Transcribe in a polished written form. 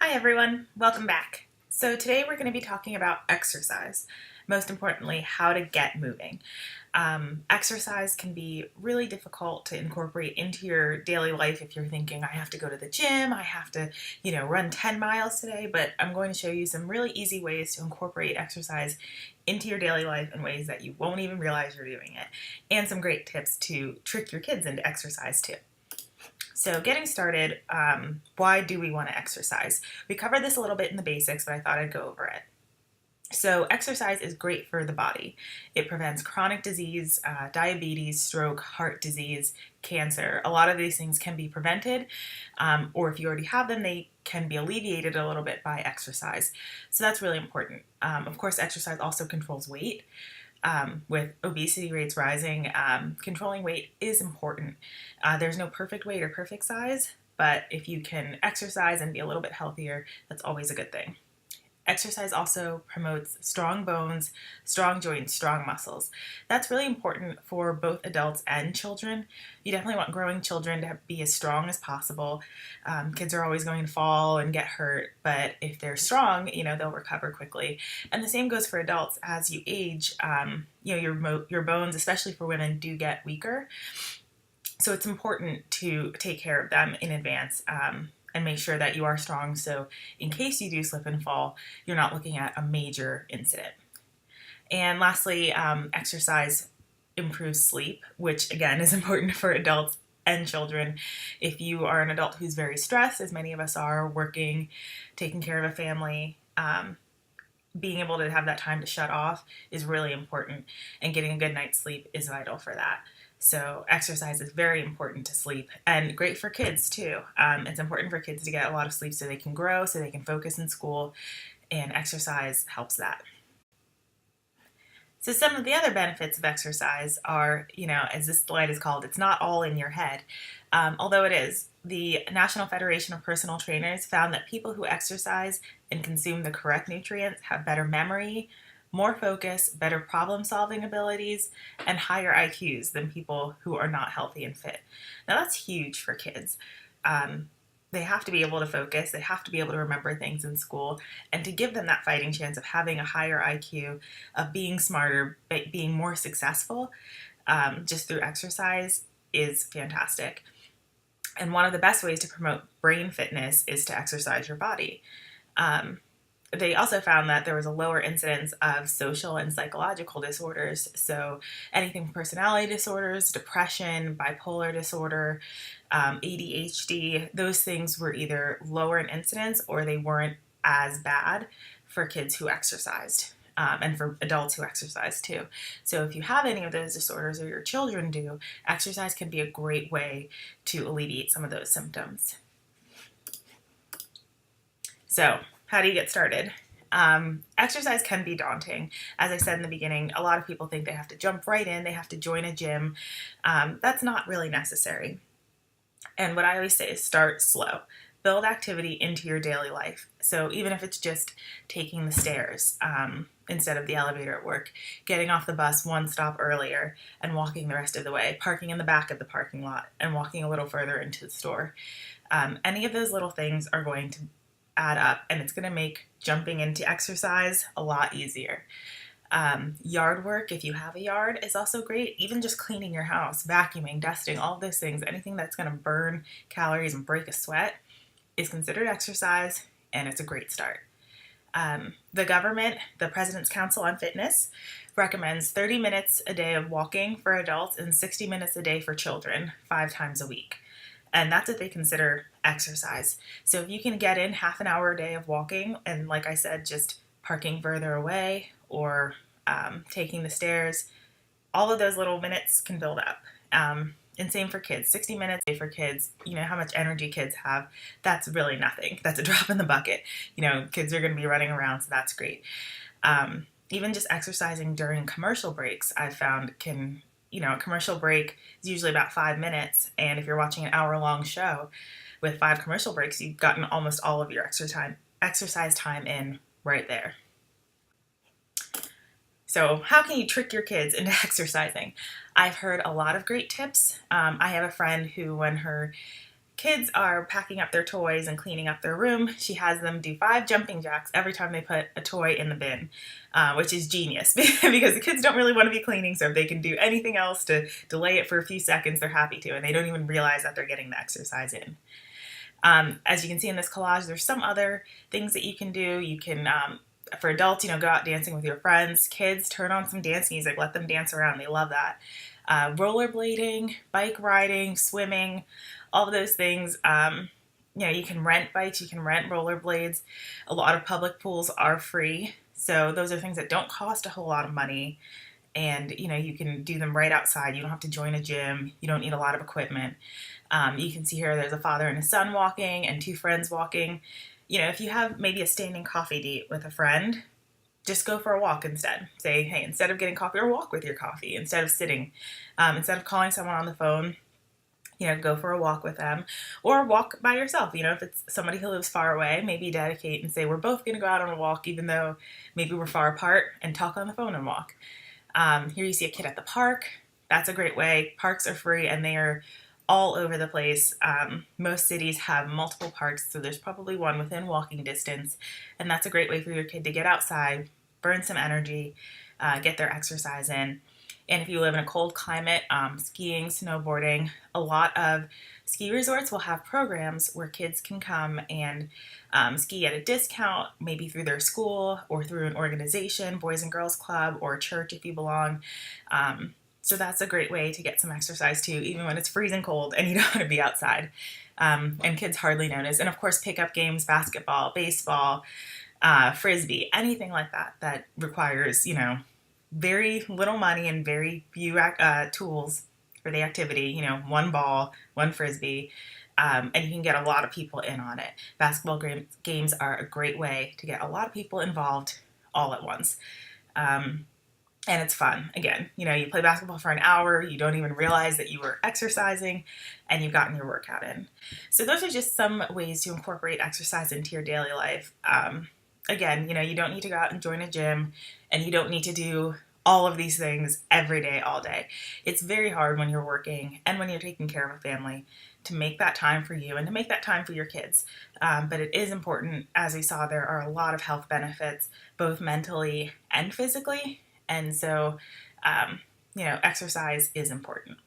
Hi everyone, welcome back. So today we're going to be talking about exercise, most importantly, how to get moving. Exercise can be really difficult to incorporate into your daily life if you're thinking, I have to go to the gym, I have to, run 10 miles today, but I'm going to show you some really easy ways to incorporate exercise into your daily life in ways that you won't even realize you're doing it, and some great tips to trick your kids into exercise too. So getting started, why do we want to exercise? We covered this a little bit in the basics, but I thought I'd go over it. So exercise is great for the body. It prevents chronic disease, diabetes, stroke, heart disease, cancer. A lot of these things can be prevented, or if you already have them, they can be alleviated a little bit by exercise. So that's really important. Of course, exercise also controls weight. With obesity rates rising, controlling weight is important. There's no perfect weight or perfect size, but if you can exercise and be a little bit healthier, that's always a good thing. Exercise also promotes strong bones, strong joints, strong muscles. That's really important for both adults and children. You definitely want growing children to be as strong as possible. Kids are always going to fall and get hurt, but if they're strong, they'll recover quickly. And the same goes for adults. As you age, your bones, especially for women, do get weaker. So it's important to take care of them in advance. And make sure that you are strong, so in case you do slip and fall, you're not looking at a major incident. And lastly, exercise improves sleep, which again is important for adults and children. If you are an adult who's very stressed, as many of us are, working, taking care of a family, being able to have that time to shut off is really important, and getting a good night's sleep is vital for that. So exercise is very important to sleep, and great for kids too. It's important for kids to get a lot of sleep so they can grow, so they can focus in school, and exercise helps that. So some of the other benefits of exercise are, as this slide is called, it's not all in your head, although it is. The National Federation of Personal Trainers found that people who exercise and consume the correct nutrients have better memory, more focus, better problem-solving abilities, and higher IQs than people who are not healthy and fit. Now that's huge for kids. They have to be able to focus, they have to be able to remember things in school, and to give them that fighting chance of having a higher IQ, of being smarter, being more successful, just through exercise is fantastic. And one of the best ways to promote brain fitness is to exercise your body. They also found that there was a lower incidence of social and psychological disorders. So anything from personality disorders, depression, bipolar disorder, ADHD, those things were either lower in incidence or they weren't as bad for kids who exercised, and for adults who exercise too. So if you have any of those disorders or your children do, exercise can be a great way to alleviate some of those symptoms. So how do you get started? Exercise can be daunting. As I said in the beginning, a lot of people think they have to jump right in, they have to join a gym. That's not really necessary. And what I always say is start slow. Build activity into your daily life. So even if it's just taking the stairs instead of the elevator at work, getting off the bus one stop earlier and walking the rest of the way, parking in the back of the parking lot and walking a little further into the store. Any of those little things are going to add up, and it's going to make jumping into exercise a lot easier. Yard work, if you have a yard, is also great. Even just cleaning your house, vacuuming, dusting, all of those things, anything that's going to burn calories and break a sweat is considered exercise, and it's a great start. The government, the President's Council on Fitness, recommends 30 minutes a day of walking for adults and 60 minutes a day for children, 5 times a week. And that's what they consider exercise. So if you can get in half an hour a day of walking, and like I said, just parking further away or taking the stairs, all of those little minutes can build up. And same for kids, 60 minutes a day for kids. You know how much energy kids have. That's really nothing. That's a drop in the bucket. Kids are going to be running around, so that's great. Even just exercising during commercial breaks, I've found can, a commercial break is usually about 5 minutes. And if you're watching an hour-long show with 5 commercial breaks, you've gotten almost all of your exercise time in right there. So how can you trick your kids into exercising? I've heard a lot of great tips. I have a friend who, when her kids are packing up their toys and cleaning up their room, she has them do 5 jumping jacks every time they put a toy in the bin, which is genius because the kids don't really want to be cleaning, so if they can do anything else to delay it for a few seconds, they're happy to, and they don't even realize that they're getting the exercise in. As you can see in this collage, there's some other things that you can do. You can, for adults, go out dancing with your friends. Kids, turn on some dance music, let them dance around. They love that. Rollerblading, bike riding, swimming, all of those things. You can rent bikes, you can rent rollerblades. A lot of public pools are free. So those are things that don't cost a whole lot of money. And, you can do them right outside. You don't have to join a gym. You don't need a lot of equipment. You can see here there's a father and a son walking and 2 friends walking. If you have maybe a standing coffee date with a friend, just go for a walk instead. Say, hey, instead of getting coffee, or walk with your coffee instead of sitting. Instead of calling someone on the phone, go for a walk with them, or walk by yourself. If it's somebody who lives far away, maybe dedicate and say, we're both going to go out on a walk, even though maybe we're far apart, and talk on the phone and walk. Here you see a kid at the park. That's a great way. Parks are free and they are all over the place. Most cities have multiple parks, so there's probably one within walking distance, and that's a great way for your kid to get outside, burn some energy, get their exercise in. And if you live in a cold climate, skiing, snowboarding, a lot of ski resorts will have programs where kids can come and ski at a discount, maybe through their school or through an organization, Boys and Girls Club, or a church if you belong. So that's a great way to get some exercise too, even when it's freezing cold and you don't want to be outside. And kids hardly notice. And of course, pickup games, basketball, baseball, frisbee, anything like that requires, very little money and very few tools for the activity. 1 ball, 1 frisbee, and you can get a lot of people in on it. Basketball games are a great way to get a lot of people involved all at once. And it's fun. Again, you play basketball for an hour, you don't even realize that you were exercising, and you've gotten your workout in. So those are just some ways to incorporate exercise into your daily life. Again, you don't need to go out and join a gym, and you don't need to do all of these things every day, all day. It's very hard when you're working and when you're taking care of a family to make that time for you and to make that time for your kids. But it is important. As we saw, there are a lot of health benefits, both mentally and physically. And so, exercise is important.